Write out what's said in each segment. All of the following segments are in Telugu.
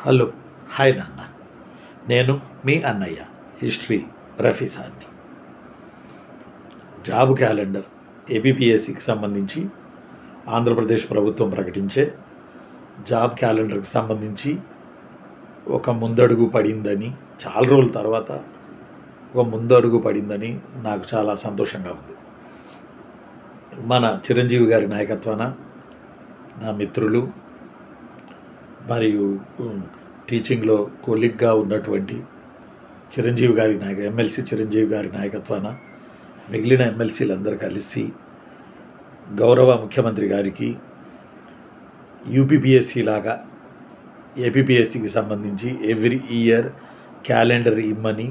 హలో, హాయ్ నాన్న. నేను మీ అన్నయ్య హిస్టరీ రఫీ సార్ని. జాబ్ క్యాలెండర్ ఏపీపీఎస్సికి సంబంధించి ఆంధ్రప్రదేశ్ ప్రభుత్వం ప్రకటించే జాబ్ క్యాలెండర్కి సంబంధించి ఒక ముందడుగు పడిందని, చాలా రోజుల తర్వాత ఒక ముందడుగు పడిందని నాకు చాలా సంతోషంగా ఉంది. మన చిరంజీవి గారి నాయకత్వాన నా మిత్రులు మరియు టీచింగ్లో కొలిగ్గా ఉన్నటువంటి చిరంజీవి గారి ఎమ్మెల్సీ చిరంజీవి గారి నాయకత్వాన మిగిలిన ఎమ్మెల్సీలందరూ కలిసి గౌరవ ముఖ్యమంత్రి గారికి యూపీపీఎస్సీ లాగా ఏపీపీఎస్సీకి సంబంధించి ఎవ్రీ ఇయర్ క్యాలెండర్ ఇమ్మని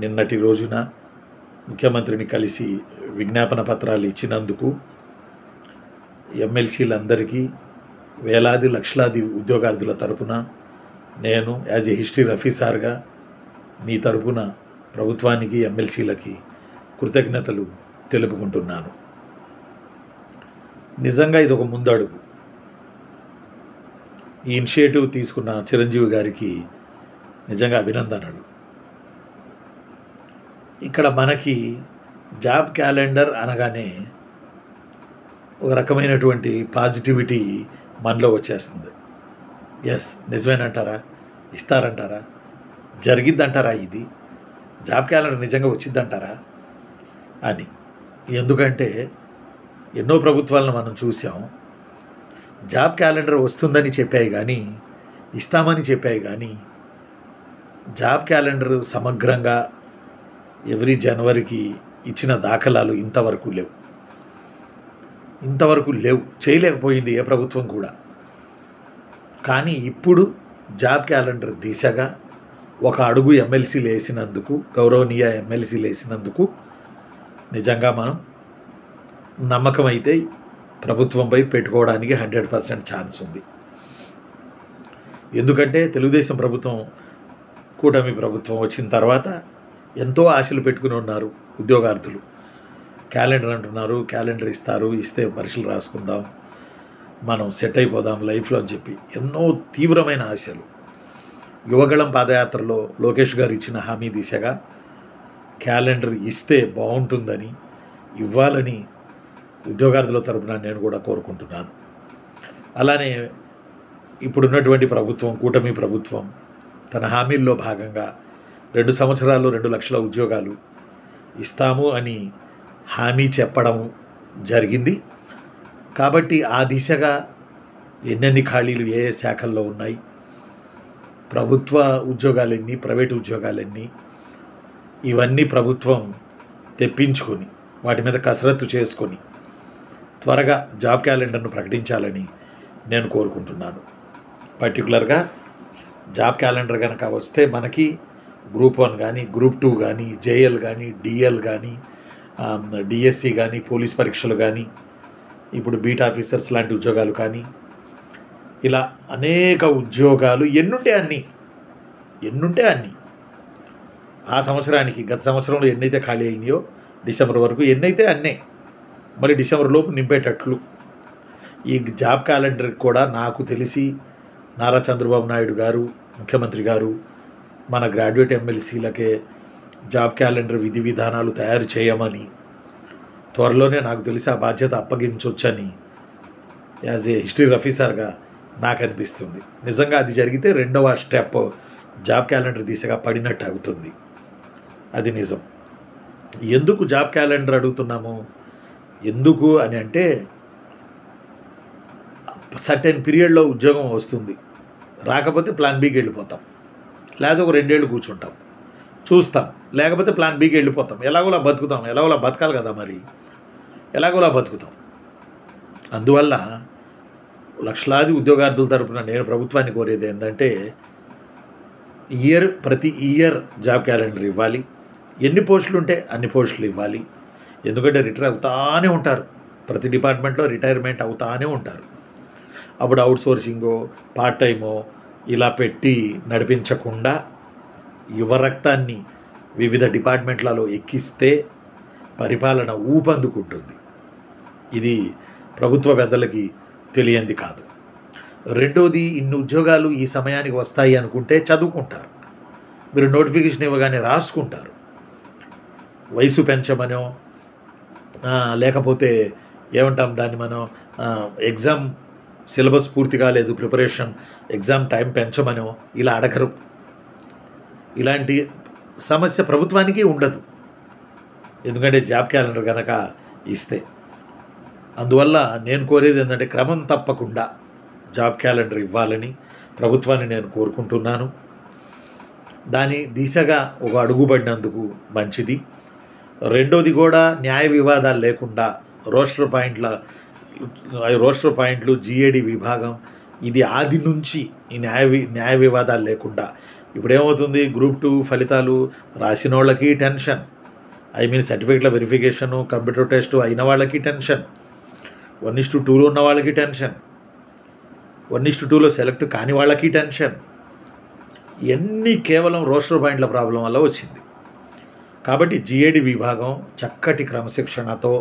నిన్నటి రోజున ముఖ్యమంత్రిని కలిసి విజ్ఞాపన పత్రాలు ఇచ్చినందుకు ఎమ్మెల్సీలందరికీ వేలాది లక్షలాది ఉద్యోగార్థుల తరపున నేను యాజ్ ఏ హిస్టరీ రఫీ సార్గా మీ తరపున ప్రభుత్వానికి ఎమ్మెల్సీలకి కృతజ్ఞతలు తెలుపుకుంటున్నాను. నిజంగా ఇది ఒక ముందడుగు. ఈ ఇనిషియేటివ్ తీసుకున్న చిరంజీవి గారికి నిజంగా అభినందనలు. ఇక్కడ మనకి జాబ్ క్యాలెండర్ అనగానే ఒక రకమైనటువంటి పాజిటివిటీ మనలో వచ్చేస్తుంది. ఎస్, నిజమేనంటారా? ఇస్తారంటారా? జరిగిద్దంటారా? ఇది జాబ్ క్యాలెండర్ నిజంగా వచ్చిద్దంటారా అని. ఎందుకంటే ఎన్నో ప్రభుత్వాలను మనం చూసాం. జాబ్ క్యాలెండర్ వస్తుందని చెప్పాయి కానీ, ఇస్తామని చెప్పాయి కానీ, జాబ్ క్యాలెండర్ సమగ్రంగా ఎవ్రీ జనవరికి ఇచ్చిన దాఖలాలు ఇంతవరకు లేవు. చేయలేకపోయింది ఏ ప్రభుత్వం కూడా. కానీ ఇప్పుడు జాబ్ క్యాలెండర్ దిశగా ఒక అడుగు ఎమ్మెల్సీలు వేసినందుకు, గౌరవనీయ ఎమ్మెల్సీలు వేసినందుకు నిజంగా మనం నమ్మకం అయితే ప్రభుత్వంపై పెట్టుకోవడానికి 100% ఛాన్స్ ఉంది. ఎందుకంటే తెలుగుదేశం ప్రభుత్వం, కూటమి ప్రభుత్వం వచ్చిన తర్వాత ఎంతో ఆశలు పెట్టుకుని ఉన్నారు ఉద్యోగార్థులు. క్యాలెండర్ అంటున్నారు, క్యాలెండర్ ఇస్తారు, ఇస్తే పరీక్షలు రాసుకుందాం, మనం సెట్ అయిపోదాం లైఫ్లో అని చెప్పి ఎన్నో తీవ్రమైన ఆశలు. యువగళం పాదయాత్రలో లోకేష్ గారు ఇచ్చిన హామీ దిశగా క్యాలెండర్ ఇస్తే బాగుంటుందని, ఇవ్వాలని ఉద్యోగార్థుల తరపున నేను కూడా కోరుకుంటున్నాను. అలానే ఇప్పుడున్నటువంటి ప్రభుత్వం, కూటమి ప్రభుత్వం తన హామీల్లో భాగంగా 2 సంవత్సరాల్లో 2 లక్షల ఉద్యోగాలు ఇస్తాము అని హామీ చెప్పడం జరిగింది. కాబట్టి ఆ దిశగా ఎన్నెన్ని ఖాళీలు ఏ ఏ శాఖల్లో ఉన్నాయి, ప్రభుత్వ ఉద్యోగాలెన్ని, ప్రైవేటు ఉద్యోగాలెన్ని, ఇవన్నీ ప్రభుత్వం తెప్పించుకొని వాటి మీద కసరత్తు చేసుకొని త్వరగా జాబ్ క్యాలెండర్ను ప్రకటించాలని నేను కోరుకుంటున్నాను. పర్టికులర్గా జాబ్ క్యాలెండర్ కనుక వస్తే మనకి గ్రూప్ 1 కానీ, గ్రూప్ 2 కానీ, జేఎల్ కానీ, డిఎల్ కానీ, డిఎస్సి కానీ, పోలీస్ పరీక్షలు కానీ, ఇప్పుడు బీట్ ఆఫీసర్స్ లాంటి ఉద్యోగాలు కానీ, ఇలా అనేక ఉద్యోగాలు ఎన్నుంటే అన్నీ ఆ సంవత్సరానికి, గత సంవత్సరంలో ఎన్నైతే ఖాళీ అయినాయో డిసెంబర్ వరకు ఎన్నైతే అన్నే మరి డిసెంబర్ లోపు నింపేటట్లు ఈ జాబ్ క్యాలెండర్ కూడా నాకు తెలిసి నారా చంద్రబాబు నాయుడు గారు, ముఖ్యమంత్రి గారు మన గ్రాడ్యుయేట్ ఎమ్మెల్సీలకే జాబ్ క్యాలెండర్ విధి విధానాలు తయారు చేయమని త్వరలోనే నాకు తెలిసి ఆ బాధ్యత అప్పగించవచ్చని యాజ్ ఏ హిస్టరీ రఫీ సార్గా నాకు అనిపిస్తుంది. నిజంగా అది జరిగితే 2వ స్టెప్ జాబ్ క్యాలెండర్ దిశగా పడినట్టు అవుతుంది. అది నిజం. ఎందుకు జాబ్ క్యాలెండర్ అడుగుతున్నాము, ఎందుకు అని అంటే, సర్టెన్ పీరియడ్లో ఉద్యోగం వస్తుంది, రాకపోతే ప్లాన్ బికి వెళ్ళిపోతాం, లేదా ఒక 2 ఏళ్ళు కూర్చుంటాం, చూస్తాం, లేకపోతే ప్లాన్ బికి వెళ్ళిపోతాం. ఎలాగోలా బతుకుతాం, ఎలాగోలా బతకాలి కదా, మరి ఎలాగోలా బతుకుతాం. అందువల్ల లక్షలాది ఉద్యోగార్థుల తరపున నేను ప్రభుత్వాన్ని కోరేది ఏంటంటే, ప్రతి ఇయర్ జాబ్ క్యాలెండర్ ఇవ్వాలి. ఎన్ని పోస్టులు ఉంటే అన్ని పోస్టులు ఇవ్వాలి. ఎందుకంటే రిటైర్ అవుతానే ఉంటారు, ప్రతి డిపార్ట్మెంట్లో రిటైర్మెంట్ అవుతానే ఉంటారు. అప్పుడు అవుట్ సోర్సింగో, పార్ట్ టైమో ఇలా పెట్టి నడిపించకుండా యువ రక్తాన్ని వివిధ డిపార్ట్మెంట్లలో ఎక్కిస్తే పరిపాలన ఊపందుకుంటుంది. ఇది ప్రభుత్వ పెద్దలకి తెలియంది కాదు. రెండోది, ఇన్ని ఉద్యోగాలు ఈ సమయానికి వస్తాయి అనుకుంటే చదువుకుంటారు. మీరు నోటిఫికేషన్ ఇవ్వగానే రాసుకుంటారు. వయసు పెంచమనో లేకపోతే ఏమంటాం దాన్ని మనం, ఎగ్జామ్ సిలబస్ పూర్తి కాలేదు, ప్రిపరేషన్ ఎగ్జామ్ టైం పెంచమనో ఇలా అడగరు. ఇలాంటి సమస్య ప్రభుత్వానికి ఉండదు, ఎందుకంటే జాబ్ క్యాలెండర్ కనుక ఇస్తే. అందువల్ల నేను కోరేది ఏంటంటే క్రమం తప్పకుండా జాబ్ క్యాలెండర్ ఇవ్వాలని ప్రభుత్వాన్ని నేను కోరుకుంటున్నాను. దాని దిశగా ఒక అడుగుపడినందుకు మంచిది. రెండోది కూడా న్యాయ వివాదాలు లేకుండా రోస్టర్ పాయింట్లు జీఏడి విభాగం ఇది ఆది నుంచి ఈ న్యాయ వివాదాలు లేకుండా. ఇప్పుడు ఏమవుతుంది, గ్రూప్ 2 ఫలితాలు రాసిన వాళ్ళకి టెన్షన్, సర్టిఫికెట్ల వెరిఫికేషను, కంప్యూటర్ టెస్ట్ అయిన వాళ్ళకి టెన్షన్, 1:2లో ఉన్న వాళ్ళకి టెన్షన్, 1:2లో సెలెక్ట్ కాని వాళ్ళకి టెన్షన్. ఇవన్నీ కేవలం రోస్టర్ పాయింట్ల ప్రాబ్లం వల్ల వచ్చింది. కాబట్టి జీఏడి విభాగం చక్కటి క్రమశిక్షణతో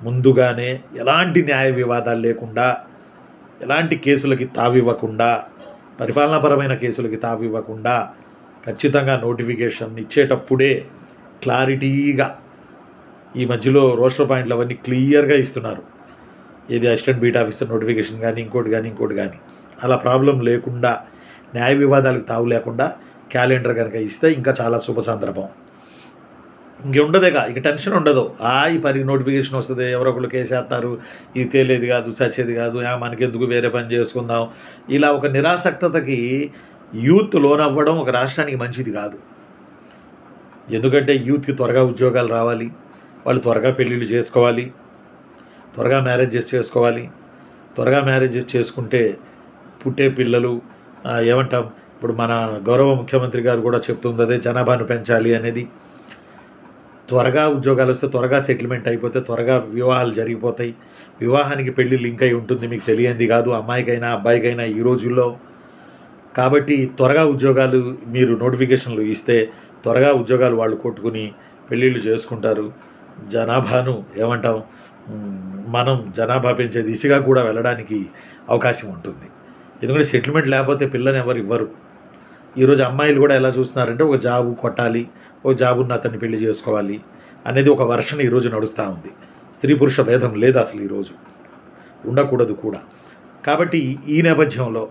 ముందుగానే ఎలాంటి న్యాయ వివాదాలు లేకుండా, ఎలాంటి కేసులకి తావివ్వకుండా, పరిపాలనాపరమైన కేసులకి తావివ్వకుండా ఖచ్చితంగా నోటిఫికేషన్ ఇచ్చేటప్పుడే క్లారిటీగా, ఈ మధ్యలో రోస్టర్ పాయింట్లు అవన్నీ క్లియర్గా ఇస్తున్నారు. ఏది అసిస్టెంట్ బీట్ ఆఫీసర్ నోటిఫికేషన్ కానీ ఇంకోటి కానీ అలా ప్రాబ్లం లేకుండా, న్యాయ వివాదాలకు తావు లేకుండా క్యాలెండర్ కనుక ఇస్తే ఇంకా చాలా శుభ సందర్భం. ఇంకేముండదేగా, ఇక టెన్షన్ ఉండదు. ఈ నోటిఫికేషన్ వస్తుంది, ఎవరో ఒకళ్ళు కేసేస్తారు, ఇది తేలేది కాదు, చచ్చేది కాదు, మనకెందుకు వేరే పని చేసుకుందాం, ఇలా ఒక నిరాసక్తతకి యూత్ లోనవ్వడం ఒక రాష్ట్రానికి మంచిది కాదు. ఎందుకంటే యూత్కి త్వరగా ఉద్యోగాలు రావాలి, వాళ్ళు త్వరగా పెళ్ళిళ్ళు చేసుకోవాలి, త్వరగా మ్యారేజెస్ చేసుకోవాలి. త్వరగా మ్యారేజెస్ చేసుకుంటే పుట్టే పిల్లలు ఏమంటాం, ఇప్పుడు మన గౌరవ ముఖ్యమంత్రి గారు కూడా చెప్తుంది అదే, జనాభాను పెంచాలి అనేది. త్వరగా ఉద్యోగాలు వస్తే త్వరగా సెటిల్మెంట్ అయిపోతే త్వరగా వివాహాలు జరిగిపోతాయి. వివాహానికి పెళ్లి లింక్ అయి ఉంటుంది, మీకు తెలియంది కాదు, అమ్మాయికైనా అబ్బాయికైనా ఈ రోజుల్లో. కాబట్టి త్వరగా ఉద్యోగాలు మీరు నోటిఫికేషన్లు ఇస్తే త్వరగా ఉద్యోగాలు వాళ్ళు కొట్టుకుని పెళ్ళిళ్ళు చేసుకుంటారు. జనాభాను ఏమంటాం, మనం జనాభా పెంచే దిశగా కూడా వెళ్ళడానికి అవకాశం ఉంటుంది. ఎందుకంటే సెటిల్మెంట్ లేకపోతే పిల్లని ఎవరు ఇవ్వరు. ఈరోజు అమ్మాయిలు కూడా ఎలా చూస్తున్నారంటే ఒక జాబు కొట్టాలి, ఒక జాబు ఉన్న అతన్ని పెళ్లి చేసుకోవాలి అనేది ఒక వర్షన్ ఈరోజు నడుస్తూ ఉంది. స్త్రీ పురుష భేదం లేదు అసలు, ఈరోజు ఉండకూడదు కూడా. కాబట్టి ఈ నేపథ్యంలో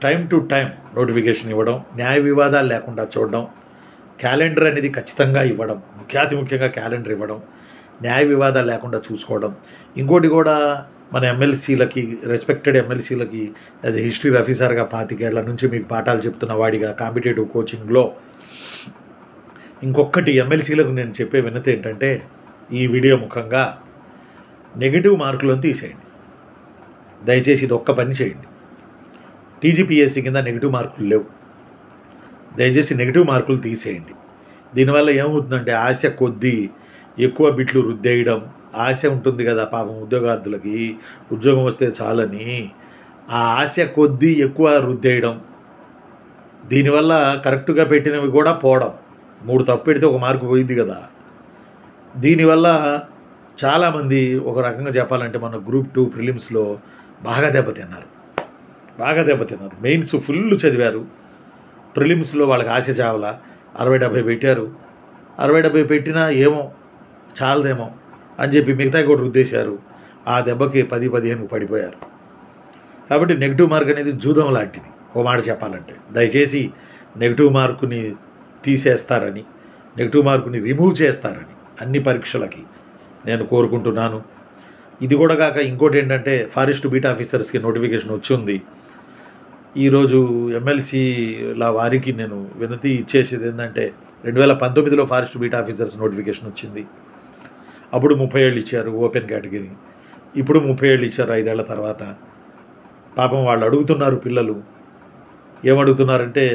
టైం టు టైం నోటిఫికేషన్ ఇవ్వడం, న్యాయ వివాదాలు లేకుండా చూడడం, క్యాలెండర్ అనేది ఖచ్చితంగా ఇవ్వడం, ముఖ్యంగా క్యాలెండర్ ఇవ్వడం, న్యాయ వివాదాలు లేకుండా చూసుకోవడం. ఇంకోటి కూడా మన ఎమ్మెల్సీలకి, రెస్పెక్టెడ్ ఎమ్మెల్సీలకి యాజ్ ఎ హిస్టరీ ఆఫీసర్గా 25 ఏళ్ల నుంచి మీకు పాఠాలు చెప్తున్న వాడిగా కాంపిటేటివ్ కోచింగ్లో ఇంకొకటి ఎమ్మెల్సీలకు నేను చెప్పే వినతి ఏంటంటే, ఈ వీడియో ముఖంగా నెగిటివ్ మార్కులను తీసేయండి. దయచేసి ఇది ఒక్క పని చేయండి. టీజీపీఎస్సీ కింద నెగిటివ్ మార్కులు లేవు, దయచేసి నెగిటివ్ మార్కులు తీసేయండి. దీనివల్ల ఏమవుతుందంటే ఆశ కొద్దీ ఎక్కువ బిట్లు రుద్దేయడం, ఆశ ఉంటుంది కదా పాపం ఉద్యోగార్థులకి, ఉద్యోగం వస్తే చాలని ఆ ఆశ కొద్దీ ఎక్కువ రుద్దేయడం, దీనివల్ల కరెక్ట్గా పెట్టినవి కూడా పోవడం. 3 తప్పు పెడితే 1 మార్కు పోయింది కదా. దీనివల్ల చాలామంది ఒక రకంగా చెప్పాలంటే మన గ్రూప్ 2 ప్రిలిమ్స్లో బాగా దెబ్బతిన్నారు. మెయిన్స్ ఫుల్ చదివారు, ప్రిలిమ్స్లో వాళ్ళకి ఆశ చావలా, 60-70 పెట్టారు. 60-70 పెట్టినా ఏమో చాలదేమో అని చెప్పి మిగతా కూడా రుద్దేశారు. ఆ దెబ్బకి 10-15 పడిపోయారు. కాబట్టి నెగిటివ్ మార్క్ అనేది జూదం లాంటిది ఓ మాట చెప్పాలంటే. దయచేసి నెగిటివ్ మార్కుని తీసేస్తారని, నెగిటివ్ మార్కుని రిమూవ్ చేస్తారని అన్ని పరీక్షలకి నేను కోరుకుంటున్నాను. ఇది కూడా కాక ఇంకోటి ఏంటంటే, ఫారెస్ట్ బీట్ ఆఫీసర్స్కి నోటిఫికేషన్ వచ్చింది. ఈరోజు ఎమ్మెల్సీల వారికి నేను వినతి ఇచ్చేసేది ఏంటంటే, 2019లో ఫారెస్ట్ బీట్ ఆఫీసర్స్ నోటిఫికేషన్ వచ్చింది. అప్పుడు 30 ఏళ్ళు ఇచ్చారు ఓపెన్ కేటగిరీ, ఇప్పుడు 30 ఏళ్ళు ఇచ్చారు 5 ఏళ్ల తర్వాత. పాపం వాళ్ళు అడుగుతున్నారు, పిల్లలు ఏమడుగుతున్నారంటే,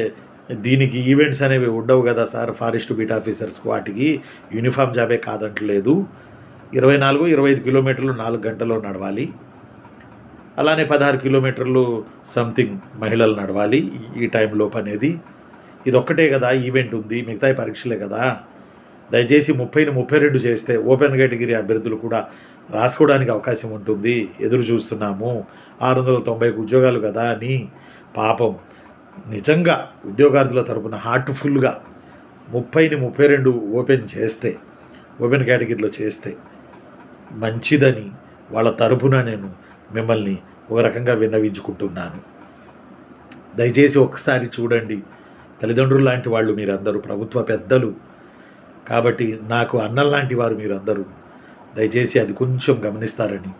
దీనికి ఈవెంట్స్ అనేవి ఉండవు కదా సార్ ఫారెస్ట్ బీట్ ఆఫీసర్స్కి, వాటికి యూనిఫామ్ జాబే కాదంటలేదు, 24-25 కిలోమీటర్లు 4 గంటల్లో నడవాలి, అలానే 16 కిలోమీటర్లు సంథింగ్ మహిళలు నడవాలి ఈ టైంలోపు అనేది. ఇదొక్కటే కదా ఈవెంట్ ఉంది, మిగతా పరీక్షలే కదా. దయచేసి 30ని 32 చేస్తే ఓపెన్ కేటగిరీ అభ్యర్థులు కూడా రాసుకోవడానికి అవకాశం ఉంటుంది, ఎదురు చూస్తున్నాము, 690 ఉద్యోగాలు కదా అని పాపం నిజంగా ఉద్యోగార్థుల తరపున హార్ట్ఫుల్గా 30ని 32 ఓపెన్ చేస్తే, ఓపెన్ కేటగిరీలో చేస్తే మంచిదని వాళ్ళ తరపున నేను మిమ్మల్ని ఒక రకంగా విన్నవించుకుంటున్నాను. దయచేసి ఒక్కసారి చూడండి. తల్లిదండ్రులు లాంటి వాళ్ళు మీరందరూ, ప్రభుత్వ పెద్దలు కాబట్టి నాకు అన్నం లాంటి వారు మీరందరూ, దయచేసి అది కొంచెం గమనిస్తారని,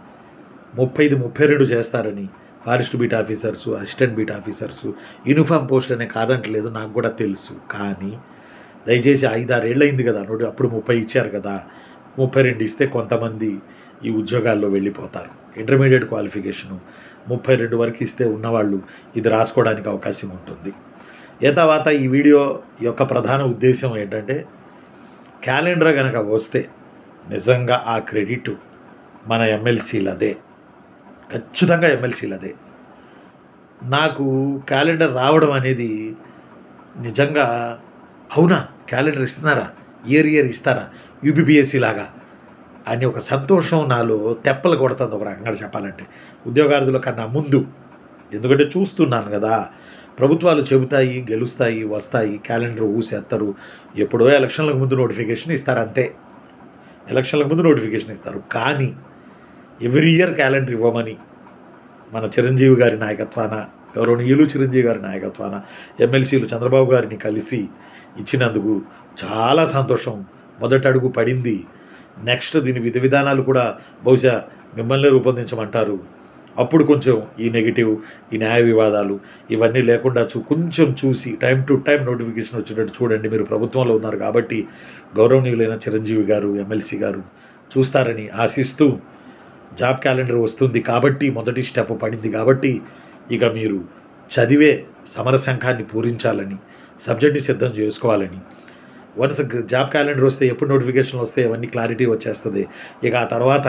30-32 చేస్తారని. Forest beat officers, assistant beat officers, uniform post అనే కాదంటలేదు, నాకు కూడా తెలుసు. కానీ దయచేసి 5-6 ఏళ్ళు అయింది కదా, అప్పుడు 30 ఇచ్చారు కదా, 32 ఇస్తే కొంతమంది ఈ ఉద్యోగాల్లో వెళ్ళిపోతారు. ఇంటర్మీడియట్ క్వాలిఫికేషను 32 వరకు ఇస్తే ఉన్నవాళ్ళు ఇది రాసుకోవడానికి అవకాశం ఉంటుంది. తర్వాత ఈ వీడియో యొక్క ప్రధాన ఉద్దేశం ఏంటంటే, క్యాలెండర్ కనుక వస్తే నిజంగా ఆ క్రెడిట్ మన ఎమ్మెల్సీలదే, ఖచ్చితంగా ఎమ్మెల్సీలదే. నాకు క్యాలెండర్ రావడం అనేది నిజంగా అవునా, క్యాలెండర్ ఇస్తున్నారా, ఇయర్ ఇస్తారా యూపీపీఎస్సీ లాగా అని ఒక సంతోషం నాలో తెప్పలు కొడుతుంది ఒక రకంగా చెప్పాలంటే, ఉద్యోగార్థుల కన్నా ముందు. ఎందుకంటే చూస్తున్నాను కదా, ప్రభుత్వాలు చెబుతాయి, గెలుస్తాయి, వస్తాయి, క్యాలెండర్ ఊసేస్తారు. ఎప్పుడో ఎలక్షన్లకు ముందు నోటిఫికేషన్ ఇస్తారు, అంతే. ఎలక్షన్లకు ముందు నోటిఫికేషన్ ఇస్తారు. కానీ ఎవ్రీ ఇయర్ క్యాలెండర్ ఇవ్వమని మన చిరంజీవి గారి నాయకత్వాన, గౌరవనీయులు చిరంజీవి గారి నాయకత్వాన ఎమ్మెల్సీలు చంద్రబాబు గారిని కలిసి ఇచ్చినందుకు చాలా సంతోషం. మొదటి అడుగు పడింది. నెక్స్ట్ దీని విధి విధానాలు కూడా బహుశా మిమ్మల్ని రూపొందించమంటారు. అప్పుడు కొంచెం ఈ నెగిటివ్, ఈ న్యాయ వివాదాలు ఇవన్నీ లేకుండా కొంచెం చూసి టైం టు టైం నోటిఫికేషన్ వచ్చేటట్టు చూడండి. మీరు ప్రభుత్వంలో ఉన్నారు కాబట్టి గౌరవనీయులైన చిరంజీవి గారు, ఎమ్మెల్సీ గారు చూస్తారని ఆశిస్తూ, జాబ్ క్యాలెండర్ వస్తుంది కాబట్టి, మొదటి స్టెప్ పడింది కాబట్టి ఇక మీరు చదివే సమర సంఘాన్ని పూరించాలని, సబ్జెక్ట్ని సిద్ధం చేసుకోవాలని. వన్స్ జాబ్ క్యాలెండర్ వస్తే, ఎప్పుడు నోటిఫికేషన్లు వస్తే అవన్నీ క్లారిటీ వచ్చేస్తుంది. ఇక ఆ తర్వాత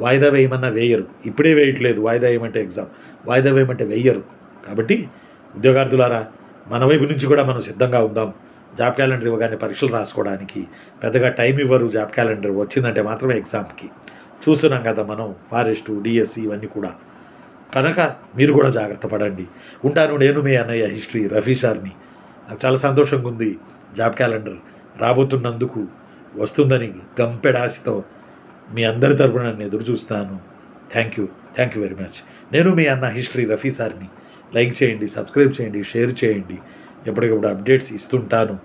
వాయిదా వేయమన్నా వేయరు. ఇప్పుడే వేయట్లేదు, వాయిదా వేయమంటే ఎగ్జామ్, వాయిదా వేయమంటే వేయరు. కాబట్టి ఉద్యోగార్థులారా, మన వైపు నుంచి కూడా మనం సిద్ధంగా ఉందాం. జాబ్ క్యాలెండర్ ఇవ్వగానే పరీక్షలు రాసుకోవడానికి పెద్దగా టైం ఇవ్వరు. జాబ్ క్యాలెండర్ వచ్చిందంటే మాత్రమే ఎగ్జామ్కి. చూస్తున్నాం కదా మనం, ఫారెస్టు, డిఎస్సి ఇవన్నీ కూడా. కనుక మీరు కూడా జాగ్రత్త పడండి. ఉంటాను. నేను మీ అన్నయ్య హిస్టరీ రఫీ సార్ని. నాకు చాలా సంతోషంగా ఉంది జాబ్ క్యాలెండర్ రాబోతున్నందుకు, వస్తుందని గంపెడాసితో మీ అందరి తరపున నేను ఎదురు చూస్తాను. Thank you very much. నేను మీ అన్న హిస్టరీ రఫీ సార్ని. లైక్ చేయండి, సబ్స్క్రైబ్ చేయండి, షేర్ చేయండి. ఎప్పటికప్పుడు అప్డేట్స్ ఇస్తుంటాను.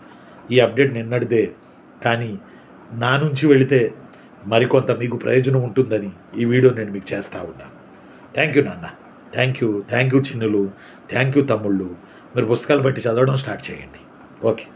ఈ అప్డేట్ నిన్నటిదే, కానీ నా నుంచి వెళితే మరికొంత మీకు ప్రయోజనం ఉంటుందని ఈ వీడియో నేను మీకు చేస్తూ ఉన్నాను. థ్యాంక్ యూ నాన్న, థ్యాంక్ యూ చిన్నులు, థ్యాంక్ యూ తమ్ముళ్ళు. మీరు పుస్తకాలు బట్టి చదవడం స్టార్ట్ చేయండి. ఓకే.